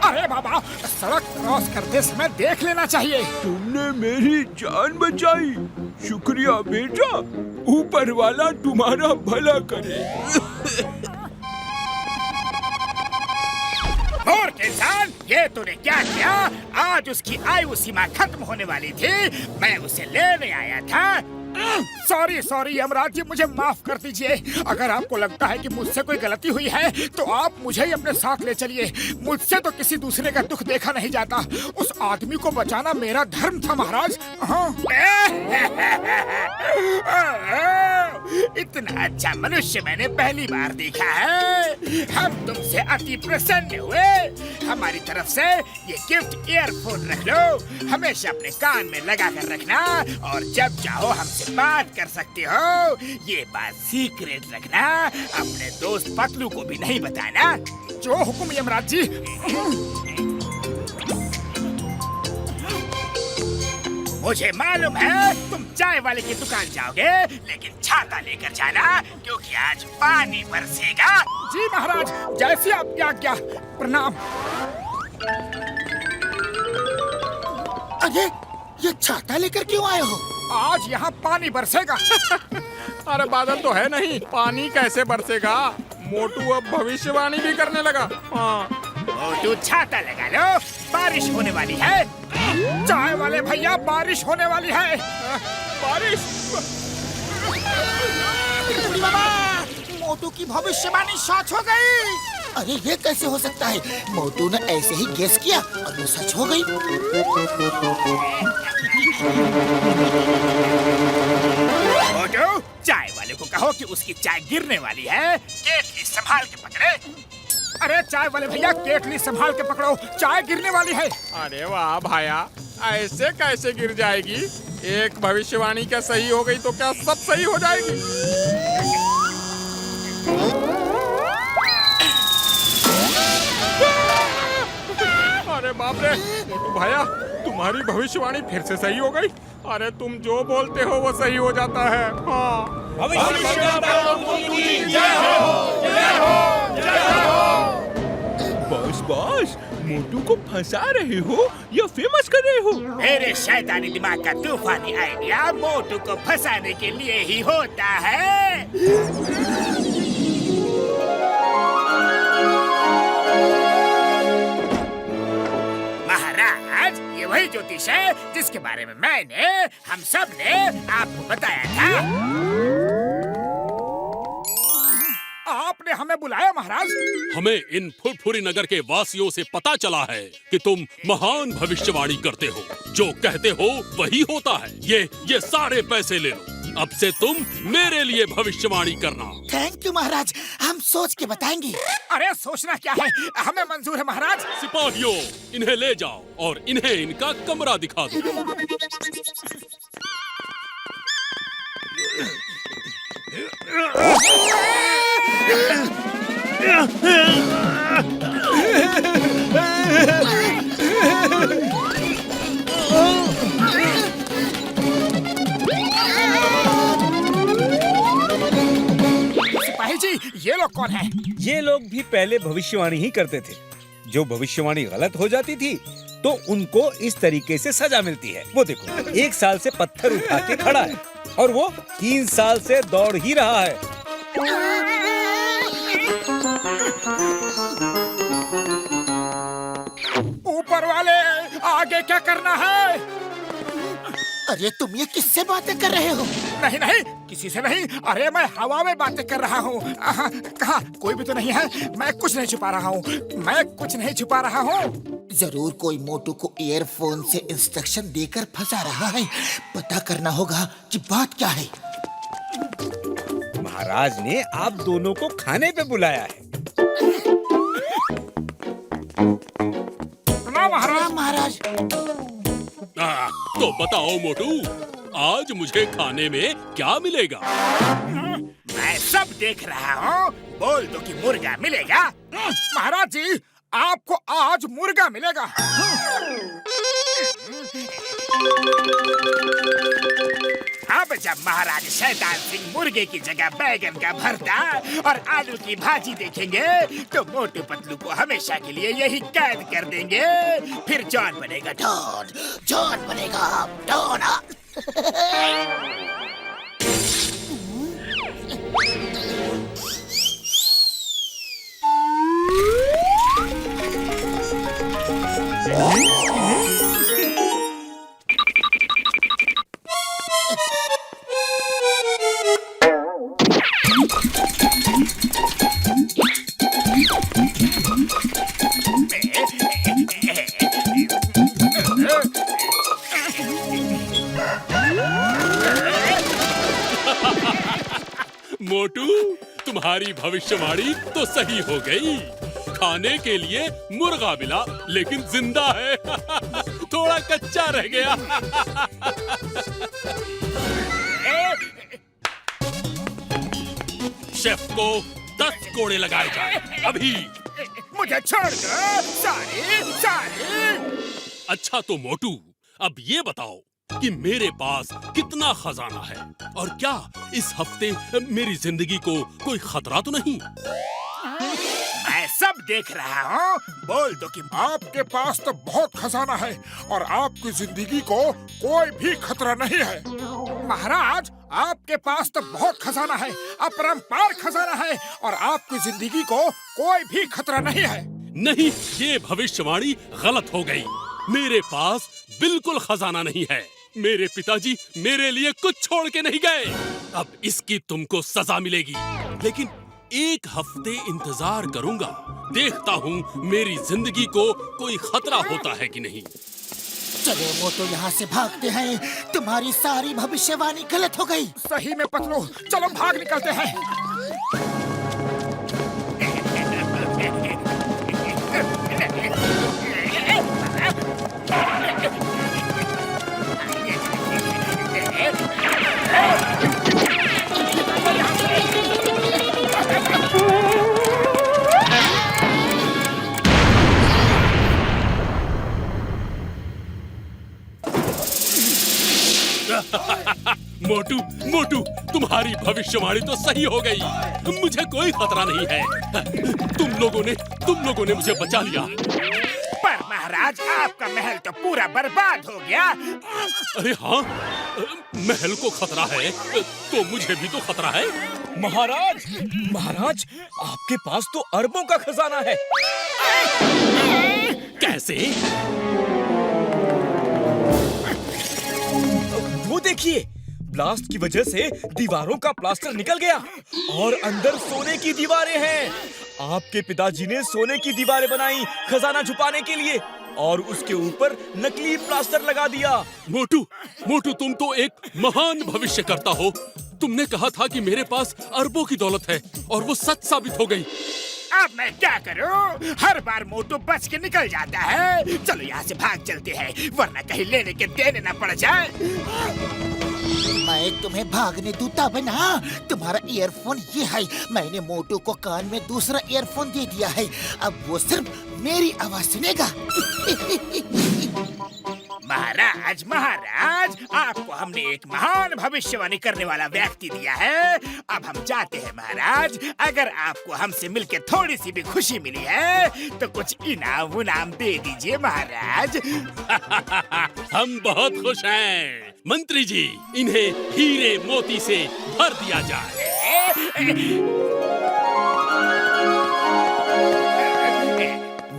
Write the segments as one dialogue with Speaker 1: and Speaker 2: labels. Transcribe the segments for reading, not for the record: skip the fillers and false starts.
Speaker 1: अरे बाबा, सड़क क्रॉस करते समय देख लेना चाहिए।
Speaker 2: तुमने मेरी जान बचाई, शुक्रिया बेटा। ऊपर वाला तुम्हारा भला करे।
Speaker 1: मूर्ख इंसान, ये तूने क्या किया? आज उसकी आयु सीमा खत्म होने वाली थी, मैं उसे लेने आया था। सॉरी यमराज जी, मुझे माफ कर दीजिए। अगर आपको लगता है कि मुझसे कोई गलती हुई है तो आप मुझे ही अपने साथ ले चलिए। मुझसे तो किसी दूसरे का दुख देखा नहीं जाता। उस आदमी को बचाना मेरा धर्म था महाराज। इतना अच्छा मनुष्य मैंने पहली बार देखा है। हम तुमसे अति प्रसन्न हुए। हमारी तरफ से ये गिफ्ट ईयरफोन रख लो, हमेशा अपने कान में लगा कर रखना और जब चाहो हमसे बात कर सकते हो। ये बात सीक्रेट रखना, अपने दोस्त पतलू को भी नहीं बताना। जो हुक्म यमराज जी। मुझे मालूम है तुम चाय वाले की दुकान जाओगे, लेकिन छाता लेकर जाना क्योंकि आज पानी बरसेगा। जी महाराज, जैसी आपकी आज्ञा। प्रणाम। अरे, ये छाता लेकर क्यों आए हो? आज यहाँ पानी बरसेगा।
Speaker 3: अरे बादल तो है नहीं, पानी कैसे बरसेगा? मोटू अब भविष्यवाणी भी करने लगा। हाँ।
Speaker 1: मोटू छाता लगा लो, बारिश होने वाली है। चाय वाले भैया, बारिश होने वाली है।
Speaker 3: बारिश?
Speaker 1: बाबा, मोटू की भविष्यवाणी सच हो गई। अरे ये कैसे हो सकता है? मोटू ने ऐसे ही गेस किया और वो सच हो गई। मोटू, चाय वाले को कहो कि उसकी चाय गिरने वाली है, केतली संभाल के पकड़े। अरे चाय वाले भैया, केतली संभाल के पकड़ो, चाय गिरने वाली है।
Speaker 3: अरे वाह भाया, ऐसे कैसे गिर जाएगी? एक भविष्यवाणी क्या सही हो गई तो क्या सब सही हो जाएगी? अरे बाप रे, मोटू भाया, तुम्हारी भविष्यवाणी फिर से सही हो गई। अरे तुम जो बोलते हो वो सही हो जाता है। हाँ।
Speaker 2: बॉस, मोटू को फंसा रहे हो या फेमस कर रहे हो?
Speaker 1: मेरे शैतानी दिमाग का तूफानी आइडिया मोटू को फंसाने के लिए ही होता है। महाराज, ये वही ज्योतिष है जिसके बारे में हम सब ने आपको बताया था। आपने हमें बुलाया महाराज?
Speaker 4: हमें इन फुरफुरी नगर के वासियों से पता चला है कि तुम महान भविष्यवाणी करते हो। जो कहते हो वही होता है। ये सारे पैसे ले लो। अब से तुम मेरे लिए भविष्यवाणी करना।
Speaker 1: थैंक यू महाराज, हम सोच के बताएंगे। अरे सोचना क्या है, हमें मंजूर है महाराज।
Speaker 4: सिपाहियों, इन्हें ले जाओ और इन्हें इनका कमरा दिखा दो।
Speaker 1: सिपाही जी, ये लोग कौन हैं?
Speaker 5: ये लोग भी पहले भविष्यवाणी ही करते थे। जो भविष्यवाणी गलत हो जाती थी तो उनको इस तरीके से सजा मिलती है। वो देखो, 1 साल से पत्थर उठा के खड़ा है और वो 3 साल से दौड़ ही रहा है।
Speaker 1: ऊपर वाले, आगे क्या करना है? अरे तुम ये किससे बातें कर रहे हो? नहीं नहीं, किसी से नहीं। अरे मैं हवा में बातें कर रहा हूँ। कहाँ? कोई भी तो नहीं है। मैं कुछ नहीं छुपा रहा हूँ।
Speaker 6: जरूर कोई मोटू को ईयरफोन से इंस्ट्रक्शन देकर फंसा रहा है। पता करना होगा कि बात क्या है।
Speaker 5: महाराज ने आप दोनों को खाने पे बुलाया है।
Speaker 6: महाराज
Speaker 4: तो बताओ मोटू, आज मुझे खाने में क्या मिलेगा?
Speaker 1: मैं सब देख रहा हूँ। बोल दो कि मुर्गा मिलेगा। महाराज जी, आपको आज मुर्गा मिलेगा। अब जब महाराज शैतान सिंह मुर्गे की जगह बैगन का भरता और आलू की भाजी देखेंगे तो मोटू पतलू को हमेशा के लिए यही कैद कर देंगे। फिर जॉन बनेगा
Speaker 6: डॉन, जॉन बनेगा डॉन।
Speaker 4: मोटू, तुम्हारी भविष्यवाणी तो सही हो गई। खाने के लिए मुर्गा मिला, लेकिन जिंदा है। थोड़ा कच्चा रह गया। शेफ को 10 कोड़े लगाए जाए अभी।
Speaker 1: मुझे छोड़ दो सारे।
Speaker 4: अच्छा तो मोटू, अब ये बताओ कि मेरे पास कितना खजाना है और क्या इस हफ्ते मेरी जिंदगी को कोई खतरा तो नहीं?
Speaker 1: मैं सब देख रहा हूँ। बोल दो कि आपके पास तो बहुत खजाना है और आपकी जिंदगी को कोई भी खतरा नहीं है। महाराज, आपके पास तो बहुत खजाना है, अपरंपार खजाना है और आपकी जिंदगी को कोई भी खतरा नहीं है।
Speaker 4: नहीं, ये भविष्यवाणी गलत हो गई। मेरे पास बिल्कुल खजाना नहीं है। मेरे पिताजी मेरे लिए कुछ छोड़ के नहीं गए। अब इसकी तुमको सजा मिलेगी, लेकिन 1 हफ्ते इंतजार करूंगा। देखता हूँ मेरी जिंदगी को कोई खतरा होता है कि नहीं।
Speaker 6: चलो मोटू, यहाँ से भागते हैं। तुम्हारी सारी भविष्यवाणी गलत हो गई।
Speaker 1: सही में पतलू, चलो भाग निकलते हैं।
Speaker 4: मोटू, मोटू, तुम्हारी भविष्यवाणी तो सही हो गई। मुझे कोई खतरा नहीं है। तुम लोगों ने मुझे बचा लिया।
Speaker 1: पर महाराज, आपका महल तो पूरा बर्बाद हो गया।
Speaker 4: अरे हाँ, महल को खतरा है तो मुझे भी तो खतरा है।
Speaker 5: महाराज, आपके पास तो अरबों का खजाना है।
Speaker 4: कैसे?
Speaker 5: वो देखिए, ब्लास्ट की वजह से दीवारों का प्लास्टर निकल गया और अंदर सोने की दीवारें हैं। आपके पिताजी ने सोने की दीवारें बनाई खजाना छुपाने के लिए और उसके ऊपर नकली प्लास्टर लगा दिया।
Speaker 4: मोटू, तुम तो एक महान भविष्य करता हो। तुमने कहा था कि मेरे पास अरबों की दौलत है और वो सच साबित हो गई।
Speaker 1: अब मैं क्या करूं? हर बार मोटू बच के निकल जाता है। चलो यहाँ से भाग चलते हैं, वरना कहीं लेने के देने न पड़ जाए।
Speaker 6: मैं तुम्हें भागने दूँ तब ना। तुम्हारा ईयरफोन ये है। मैंने मोटू को कान में दूसरा ईयरफोन दे दिया है। अब वो सिर्फ मेरी आवाज सुनेगा।
Speaker 1: महाराज, आपको हमने एक महान भविष्यवाणी करने वाला व्यक्ति दिया है। अब हम जाते हैं महाराज। अगर आपको हमसे मिलकर थोड़ी सी भी खुशी मिली है तो कुछ इनाम दे दीजिए महाराज।
Speaker 4: हम बहुत खुश हैं। मंत्री जी, इन्हें हीरे मोती से भर दिया जाए।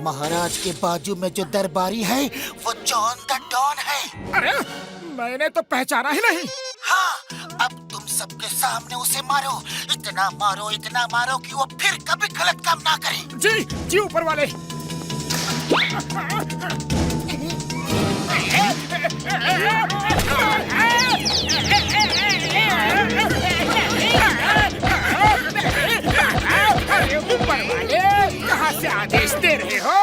Speaker 6: महाराज के बाजू में जो दरबारी है वो जॉन द डॉन है।
Speaker 1: अरे, मैंने तो पहचाना ही नहीं।
Speaker 6: हाँ, अब तुम सबके सामने उसे मारो। इतना मारो कि वो फिर कभी गलत काम ना करे।
Speaker 1: जी ऊपर वाले। अरे ऊपर वाले, कहाँ से आदेश दे रहे हो?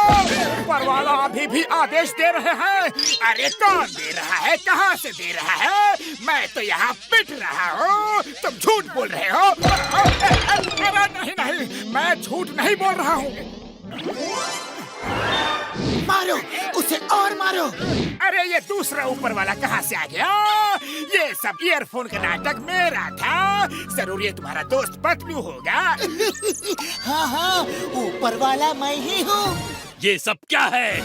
Speaker 1: ऊपर वाला अभी भी आदेश दे रहे हैं। अरे कौन दे रहा है? कहाँ से दे रहा है? मैं तो यहाँ पिट रहा हूँ, तुम झूठ बोल रहे हो। अरे नहीं नहीं, मैं झूठ नहीं बोल रहा हूँ।
Speaker 6: मारो उसे और मारो।
Speaker 1: अरे ये दूसरा ऊपर वाला कहाँ से आ गया? ये सब ईयरफोन का नाटक मेरा था। जरूर ये तुम्हारा दोस्त पतलू होगा।
Speaker 6: हाँ हाँ, ऊपर वाला मैं ही हूँ।
Speaker 4: ये सब क्या है?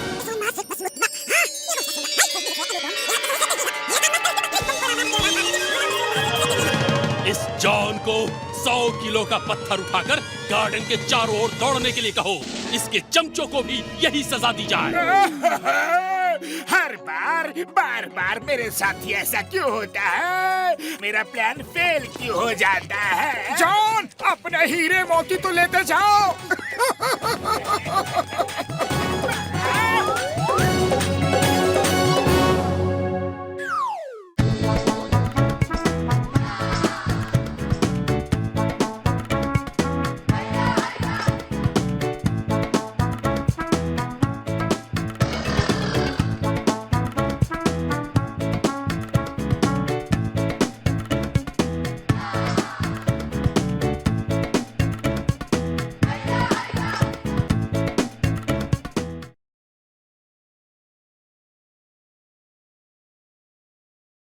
Speaker 4: इस जॉन को 100 किलो का पत्थर उठाकर गार्डन के चारों ओर दौड़ने के लिए कहो। इसके चमचों को भी यही सजा दी जाए।
Speaker 1: हर बार बार मेरे साथ ही ऐसा क्यों होता है? मेरा प्लान फेल क्यों हो जाता है? जॉन, अपने हीरे मोती तो लेते जाओ।